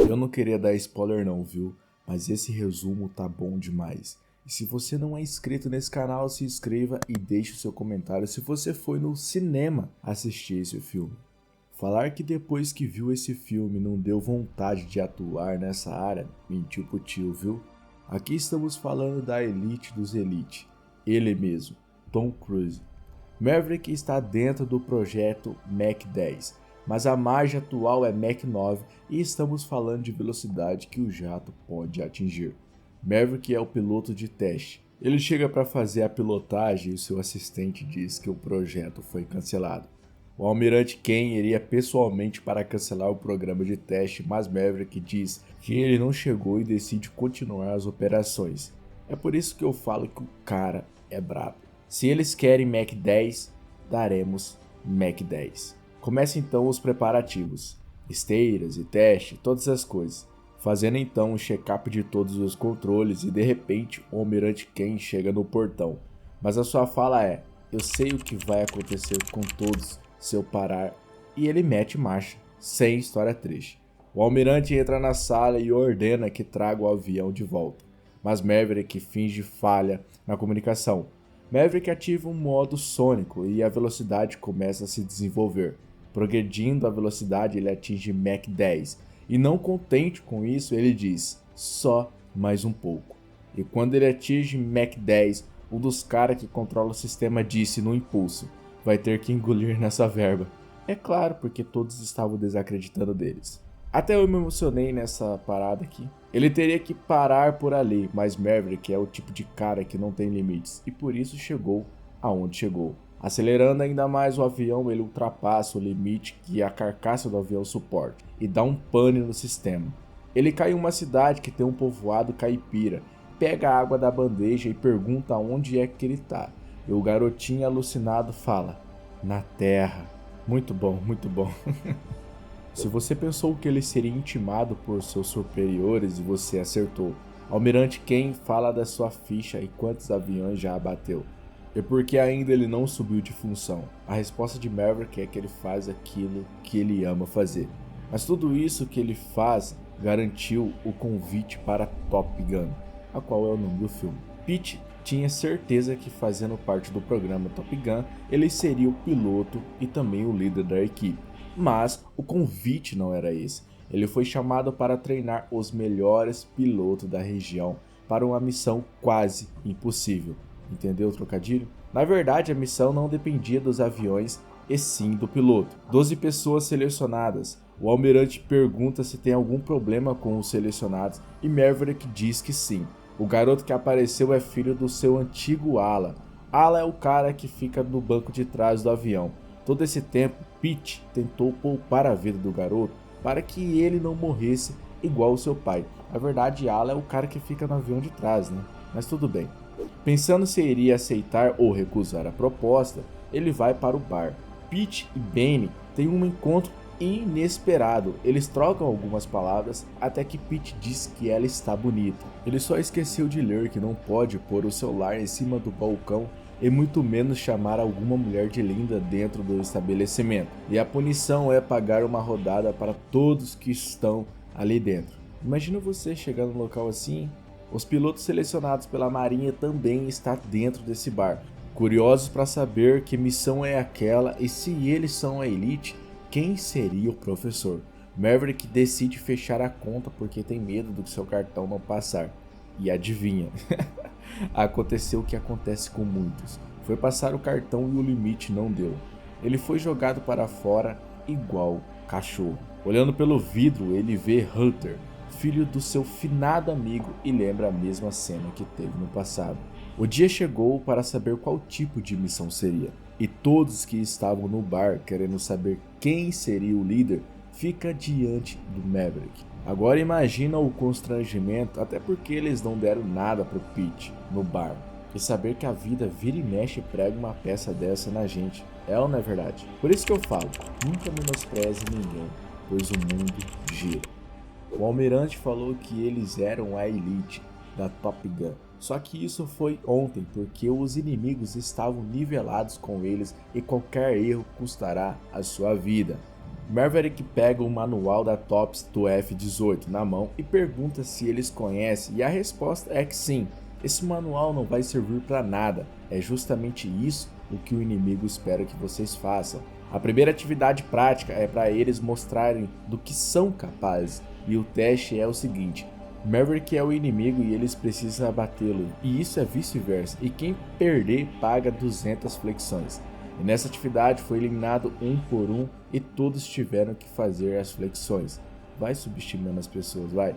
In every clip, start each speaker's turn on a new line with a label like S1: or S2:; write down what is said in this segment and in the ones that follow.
S1: Eu não queria dar spoiler não, viu? Mas esse resumo tá bom demais. E se você não é inscrito nesse canal, se inscreva e deixe o seu comentário se você foi no cinema assistir esse filme. Falar que depois que viu esse filme não deu vontade de atuar nessa área, mentiu pro tio, viu? Aqui estamos falando da elite dos elite, ele mesmo, Tom Cruise. Maverick está dentro do projeto Mach 10, mas a margem atual é Mach 9 e estamos falando de velocidade que o jato pode atingir. Maverick é o piloto de teste. Ele chega para fazer a pilotagem e o seu assistente diz que o projeto foi cancelado. O almirante Ken iria pessoalmente para cancelar o programa de teste, mas Maverick diz que ele não chegou e decide continuar as operações. É por isso que eu falo que o cara é brabo. Se eles querem Mach 10, daremos Mach 10. Começa então os preparativos, esteiras e teste, todas as coisas. Fazendo então um check-up de todos os controles e de repente o almirante Ken chega no portão. Mas a sua fala é: eu sei o que vai acontecer com todos se eu parar, e ele mete marcha, sem história triste. O almirante entra na sala e ordena que traga o avião de volta, mas Maverick finge falha na comunicação. Maverick ativa um modo sônico e a velocidade começa a se desenvolver. Progredindo a velocidade, ele atinge Mach 10, e não contente com isso, ele diz, só mais um pouco. E quando ele atinge Mach 10, um dos caras que controla o sistema disse no impulso: vai ter que engolir nessa verba. É claro, porque todos estavam desacreditando deles. Até eu me emocionei nessa parada aqui. Ele teria que parar por ali, mas Maverick é o tipo de cara que não tem limites, e por isso chegou aonde chegou. Acelerando ainda mais o avião, ele ultrapassa o limite que a carcaça do avião suporta, e dá um pane no sistema. Ele cai em uma cidade que tem um povoado caipira, pega a água da bandeja e pergunta onde é que ele tá. E o garotinho alucinado fala: na terra. Muito bom, muito bom. Se você pensou que ele seria intimado por seus superiores e você acertou. Almirante Ken fala da sua ficha e quantos aviões já abateu. E por que ainda ele não subiu de função? A resposta de Maverick é que ele faz aquilo que ele ama fazer. Mas tudo isso que ele faz garantiu o convite para Top Gun, a qual é o nome do filme. Pete tinha certeza que, fazendo parte do programa Top Gun, ele seria o piloto e também o líder da equipe. Mas o convite não era esse. Ele foi chamado para treinar os melhores pilotos da região para uma missão quase impossível. Entendeu o trocadilho? Na verdade, a missão não dependia dos aviões, e sim do piloto. 12 pessoas selecionadas. O almirante pergunta se tem algum problema com os selecionados e Maverick diz que sim. O garoto que apareceu é filho do seu antigo ala. Ala é o cara que fica no banco de trás do avião. Todo esse tempo, Pete tentou poupar a vida do garoto para que ele não morresse igual o seu pai. Na verdade, Ala é o cara que fica no avião de trás, né? Mas tudo bem. Pensando se iria aceitar ou recusar a proposta, ele vai para o bar. Pete e Benny têm um encontro inesperado. Eles trocam algumas palavras até que Pete diz que ela está bonita. Ele só esqueceu de ler que não pode pôr o celular em cima do balcão e muito menos chamar alguma mulher de linda dentro do estabelecimento. E a punição é pagar uma rodada para todos que estão ali dentro. Imagina você chegar num local assim. Os pilotos selecionados pela Marinha também estão dentro desse bar, curiosos para saber que missão é aquela e se eles são a elite, quem seria o professor. Maverick decide fechar a conta porque tem medo do que seu cartão não passar. E adivinha, aconteceu o que acontece com muitos. Foi passar o cartão e o limite não deu. Ele foi jogado para fora igual cachorro. Olhando pelo vidro, ele vê Hunter, filho do seu finado amigo, e lembra a mesma cena que teve no passado. O dia chegou para saber qual tipo de missão seria, e todos que estavam no bar querendo saber quem seria o líder, fica diante do Maverick. Agora imagina o constrangimento, até porque eles não deram nada pro Pete no bar. E saber que a vida vira e mexe e prega uma peça dessa na gente, é ou não é verdade? Por isso que eu falo, nunca menospreze ninguém, pois o mundo gira. O almirante falou que eles eram a elite da Top Gun. Só que isso foi ontem, porque os inimigos estavam nivelados com eles e qualquer erro custará a sua vida. Maverick pega o manual da TOPS do F-18 na mão e pergunta se eles conhecem, e a resposta é que sim. Esse manual não vai servir para nada, é justamente isso o que o inimigo espera que vocês façam. A primeira atividade prática é para eles mostrarem do que são capazes, e o teste é o seguinte: Maverick é o inimigo e eles precisam abatê-lo, e isso é vice-versa, e quem perder paga 200 flexões. E nessa atividade foi eliminado um por um e todos tiveram que fazer as flexões. Vai subestimando as pessoas, vai.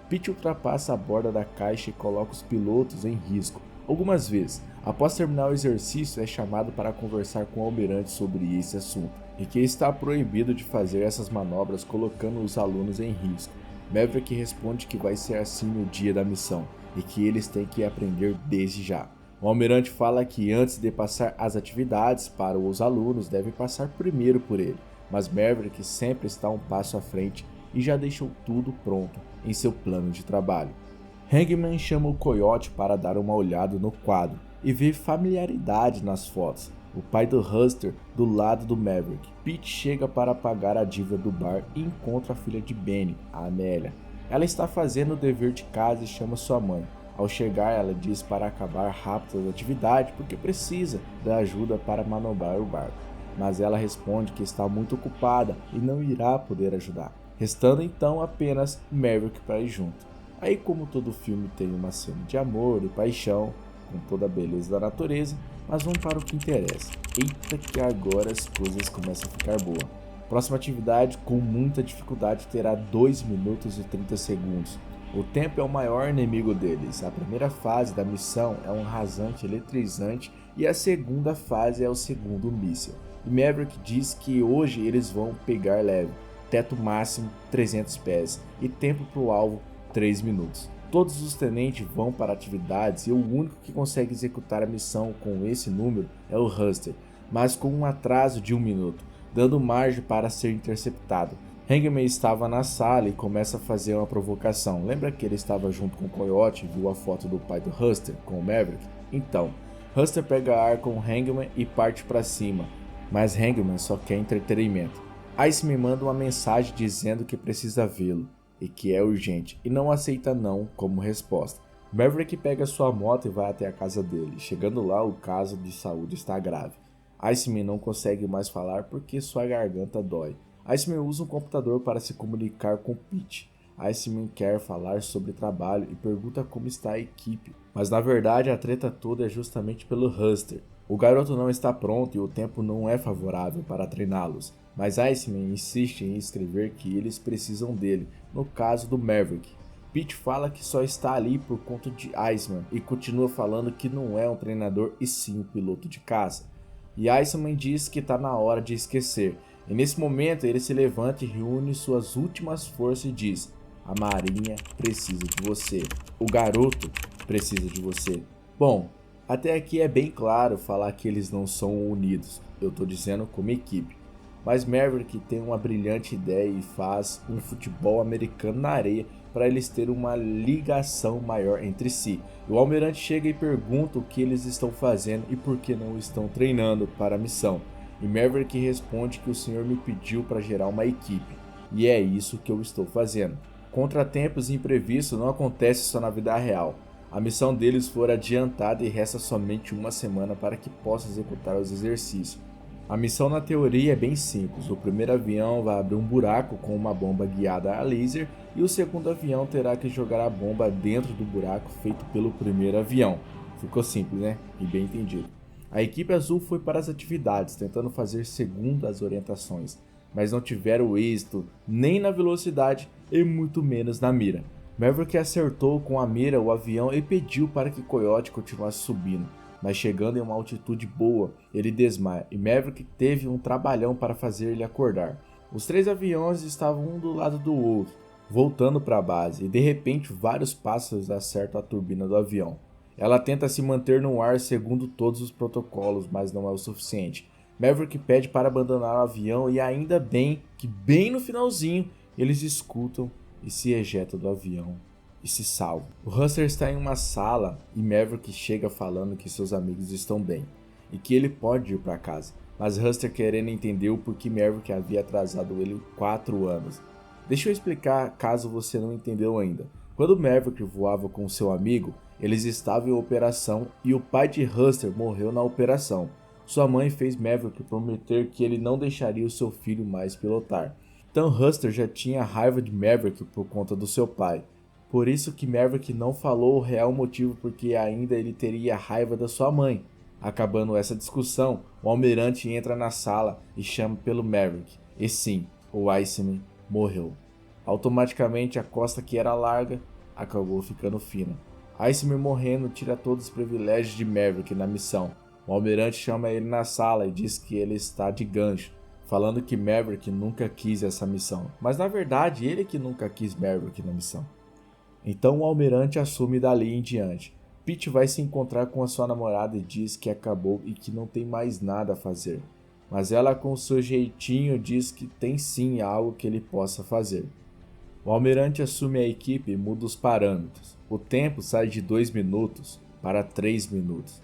S1: Pete ultrapassa a borda da caixa e coloca os pilotos em risco. Algumas vezes, após terminar o exercício, é chamado para conversar com o almirante sobre esse assunto, e que está proibido de fazer essas manobras colocando os alunos em risco. Maverick responde que vai ser assim no dia da missão, e que eles têm que aprender desde já. O almirante fala que antes de passar as atividades para os alunos, devem passar primeiro por ele, mas Maverick sempre está um passo à frente e já deixou tudo pronto em seu plano de trabalho. Hangman chama o Coyote para dar uma olhada no quadro e vê familiaridade nas fotos. O pai do Huster do lado do Maverick. Pete chega para pagar a dívida do bar e encontra a filha de Benny, a Amélia. Ela está fazendo o dever de casa e chama sua mãe. Ao chegar, ela diz para acabar rápido as atividades porque precisa da ajuda para manobrar o barco. Mas ela responde que está muito ocupada e não irá poder ajudar, restando então apenas Maverick para ir junto. Aí, como todo filme tem uma cena de amor e paixão, com toda a beleza da natureza, mas vamos para o que interessa. Eita que agora as coisas começam a ficar boas. Próxima atividade, com muita dificuldade, terá 2 minutos e 30 segundos. O tempo é o maior inimigo deles. A primeira fase da missão é um rasante eletrizante e a segunda fase é o segundo míssil. E Maverick diz que hoje eles vão pegar leve, teto máximo 300 pés e tempo para o alvo 3 minutos. Todos os tenentes vão para atividades e o único que consegue executar a missão com esse número é o Huster, mas com um atraso de 1 minuto, dando margem para ser interceptado. Hangman estava na sala e começa a fazer uma provocação. Lembra que ele estava junto com o Coyote e viu a foto do pai do Huster com o Maverick? Então, Huster pega ar com Hangman e parte para cima, mas Hangman só quer entretenimento. Iceman manda uma mensagem dizendo que precisa vê-lo e que é urgente, e não aceita não como resposta. Maverick pega sua moto e vai até a casa dele. Chegando lá, o caso de saúde está grave. Iceman não consegue mais falar porque sua garganta dói. Iceman usa um computador para se comunicar com Pete. Iceman quer falar sobre trabalho e pergunta como está a equipe, mas na verdade a treta toda é justamente pelo Huster. O garoto não está pronto e o tempo não é favorável para treiná-los, mas Iceman insiste em escrever que eles precisam dele, no caso do Maverick. Pete fala que só está ali por conta de Iceman e continua falando que não é um treinador e sim um piloto de caça. E Iceman diz que está na hora de esquecer. E nesse momento ele se levanta e reúne suas últimas forças e diz: a Marinha precisa de você. O garoto precisa de você. Bom, até aqui é bem claro falar que eles não são unidos. Eu tô dizendo como equipe. Mas Maverick tem uma brilhante ideia e faz um futebol americano na areia para eles terem uma ligação maior entre si. O almirante chega e pergunta o que eles estão fazendo e por que não estão treinando para a missão. E Maverick responde que o senhor me pediu para gerar uma equipe, e é isso que eu estou fazendo. Contratempos e imprevistos não acontecem só na vida real. A missão deles foi adiantada e resta somente 1 semana para que possa executar os exercícios. A missão na teoria é bem simples. O primeiro avião vai abrir um buraco com uma bomba guiada a laser e o segundo avião terá que jogar a bomba dentro do buraco feito pelo primeiro avião. Ficou simples, né? E bem entendido. A equipe azul foi para as atividades, tentando fazer segundo as orientações, mas não tiveram êxito nem na velocidade e muito menos na mira. Maverick acertou com a mira o avião e pediu para que Coyote continuasse subindo, mas chegando em uma altitude boa, ele desmaia e Maverick teve um trabalhão para fazer ele acordar. Os 3 aviões estavam um do lado do outro, voltando para a base, e de repente vários pássaros acertam a turbina do avião. Ela tenta se manter no ar segundo todos os protocolos, mas não é o suficiente. Maverick pede para abandonar o avião e ainda bem que bem no finalzinho eles escutam e se ejetam do avião e se salvam. O Huster está em uma sala e Maverick chega falando que seus amigos estão bem e que ele pode ir para casa, mas Huster querendo entender o porquê Maverick havia atrasado ele 4 anos. Deixa eu explicar caso você não entendeu ainda. Quando Maverick voava com seu amigo, eles estavam em operação e o pai de Huster morreu na operação. Sua mãe fez Maverick prometer que ele não deixaria o seu filho mais pilotar. Então Huster já tinha raiva de Maverick por conta do seu pai. Por isso que Maverick não falou o real motivo porque ainda ele teria raiva da sua mãe. Acabando essa discussão, o almirante entra na sala e chama pelo Maverick. E sim, o Iceman morreu. Automaticamente a costa que era larga acabou ficando fina. Iceman morrendo tira todos os privilégios de Maverick na missão. O almirante chama ele na sala e diz que ele está de gancho, falando que Maverick nunca quis essa missão. Mas na verdade ele que nunca quis Maverick na missão. Então o almirante assume dali em diante. Pete vai se encontrar com a sua namorada e diz que acabou e que não tem mais nada a fazer. Mas ela com seu jeitinho diz que tem sim algo que ele possa fazer. O almirante assume a equipe e muda os parâmetros. O tempo sai de 2 minutos para 3 minutos.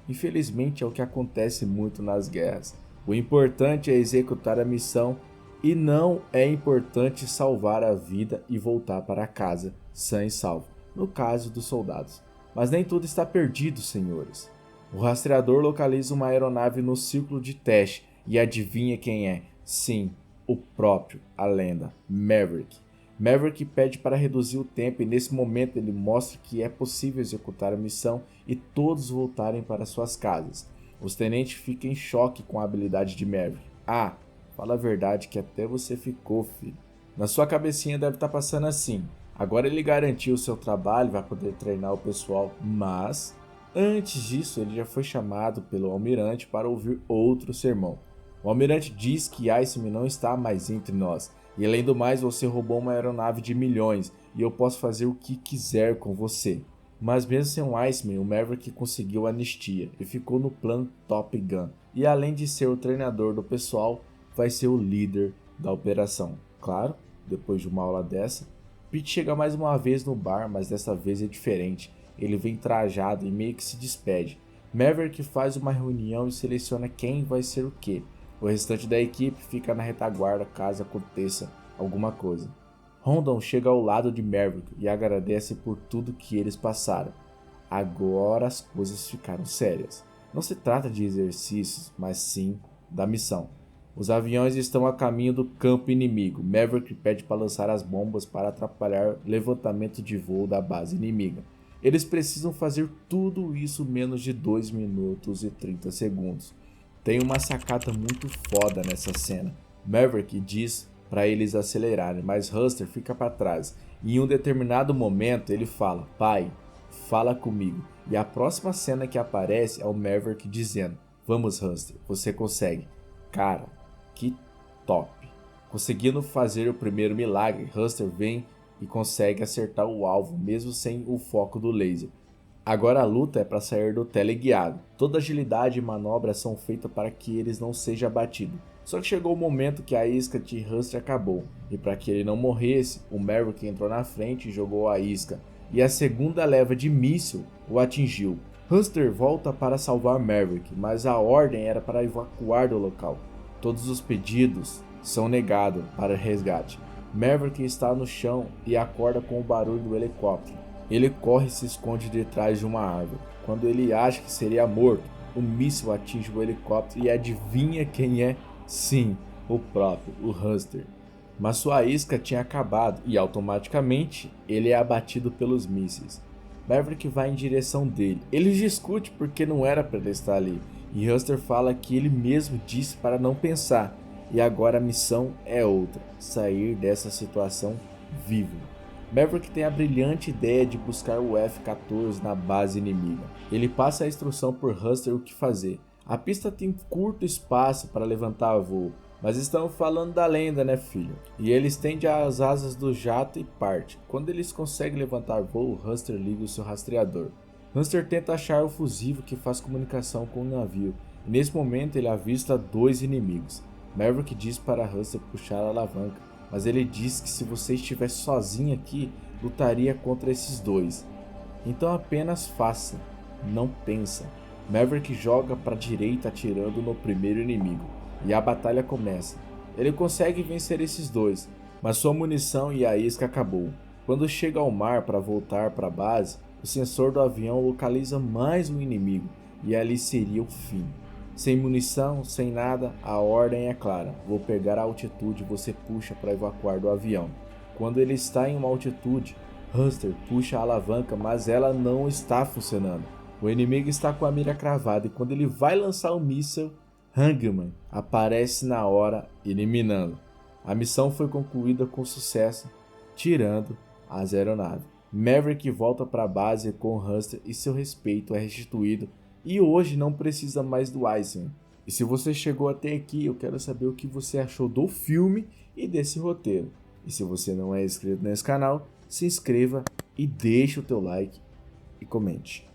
S1: Infelizmente é o que acontece muito nas guerras. O importante é executar a missão e não é importante salvar a vida e voltar para casa sã e salvo, no caso dos soldados. Mas nem tudo está perdido, senhores. O rastreador localiza uma aeronave no círculo de teste e adivinha quem é? Sim, o próprio, a lenda, Maverick. Maverick pede para reduzir o tempo e nesse momento ele mostra que é possível executar a missão e todos voltarem para suas casas. Os tenentes ficam em choque com a habilidade de Maverick. Fala a verdade que até você ficou, filho. Na sua cabecinha deve estar passando assim. Agora ele garantiu o seu trabalho, vai poder treinar o pessoal, mas antes disso ele já foi chamado pelo almirante para ouvir outro sermão. O almirante diz que Iceman não está mais entre nós, e além do mais você roubou uma aeronave de milhões, e eu posso fazer o que quiser com você. Mas mesmo sem o Iceman, o Maverick conseguiu anistia, e ficou no plano Top Gun, e além de ser o treinador do pessoal, vai ser o líder da operação. Claro, depois de uma aula dessa, Pete chega mais uma vez no bar, mas dessa vez é diferente. Ele vem trajado e meio que se despede. Maverick faz uma reunião e seleciona quem vai ser o quê. O restante da equipe fica na retaguarda caso aconteça alguma coisa. Rondon chega ao lado de Maverick e agradece por tudo que eles passaram. Agora as coisas ficaram sérias. Não se trata de exercícios, mas sim da missão. Os aviões estão a caminho do campo inimigo. Maverick pede para lançar as bombas para atrapalhar o levantamento de voo da base inimiga. Eles precisam fazer tudo isso em menos de 2 minutos e 30 segundos. Tem uma sacada muito foda nessa cena. Maverick diz para eles acelerarem, mas Huster fica para trás. E em um determinado momento ele fala: "Pai, fala comigo." E a próxima cena que aparece é o Maverick dizendo: "Vamos, Huster, você consegue." Cara, que top. Conseguindo fazer o primeiro milagre, Huster vem e consegue acertar o alvo mesmo sem o foco do laser. Agora a luta é para sair do teleguiado. Toda agilidade e manobra são feitas para que eles não sejam abatidos. Só que chegou o momento que a isca de Huster acabou, e para que ele não morresse, o Maverick entrou na frente e jogou a isca, e a segunda leva de míssil o atingiu. Huster volta para salvar Maverick, mas a ordem era para evacuar do local. Todos os pedidos são negados para resgate. Maverick está no chão e acorda com o barulho do helicóptero. Ele corre e se esconde detrás de uma árvore. Quando ele acha que seria morto, o míssil atinge o helicóptero e adivinha quem é? Sim, o próprio, o Huster. Mas sua isca tinha acabado e automaticamente ele é abatido pelos mísseis. Maverick vai em direção dele. Eles discutem porque não era para ele estar ali. E Huster fala que ele mesmo disse para não pensar. E agora a missão é outra: sair dessa situação vivo. Maverick tem a brilhante ideia de buscar o F-14 na base inimiga. Ele passa a instrução por Huster o que fazer. A pista tem curto espaço para levantar voo, mas estamos falando da lenda, né, filho? E ele estende as asas do jato e parte. Quando eles conseguem levantar voo, Huster liga o seu rastreador. Huster tenta achar o fusível que faz comunicação com o navio, e nesse momento ele avista 2 inimigos. Maverick diz para Huster puxar a alavanca, mas ele diz que se você estivesse sozinho aqui, lutaria contra esses 2. Então apenas faça, não pensa. Maverick joga para a direita atirando no primeiro inimigo, e a batalha começa. Ele consegue vencer esses dois, mas sua munição e a isca acabou. Quando chega ao mar para voltar para a base, o sensor do avião localiza mais um inimigo, e ali seria o fim. Sem munição, sem nada, a ordem é clara: vou pegar a altitude e você puxa para evacuar do avião. Quando ele está em uma altitude, Huster puxa a alavanca, mas ela não está funcionando. O inimigo está com a mira cravada e quando ele vai lançar o míssil, Hangman aparece na hora, eliminando. A missão foi concluída com sucesso, tirando as aeronaves. Maverick volta para a base com Huster e seu respeito é restituído e hoje não precisa mais do Eisenman. E se você chegou até aqui, eu quero saber o que você achou do filme e desse roteiro. E se você não é inscrito nesse canal, se inscreva e deixe o teu like e comente.